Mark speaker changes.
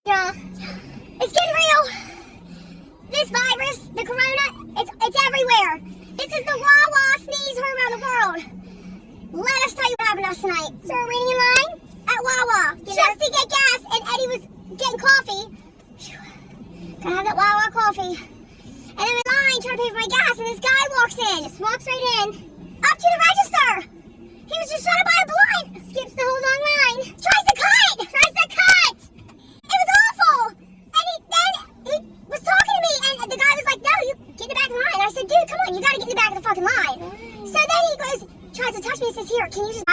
Speaker 1: Yeah, it's getting real. This virus, the corona, it's everywhere. This is the Wawa sneeze heard around the world. Let us tell you what happened to us tonight. So we're waiting in line at Wawa just to get gas, and Eddie was getting coffee. Gotta have that Wawa coffee. And then in line trying to pay for my gas, and this guy walks in, just walks right in, up to the register. He was just trying to buy a blunt. Skips the whole long line. Tries to cut. It was awful. And he was talking to me, and the guy was like, "No, you get in the back of the line." And I said, "Dude, come on, you gotta get in the back of the fucking line." So then he tries to touch me and says, "Here, can you just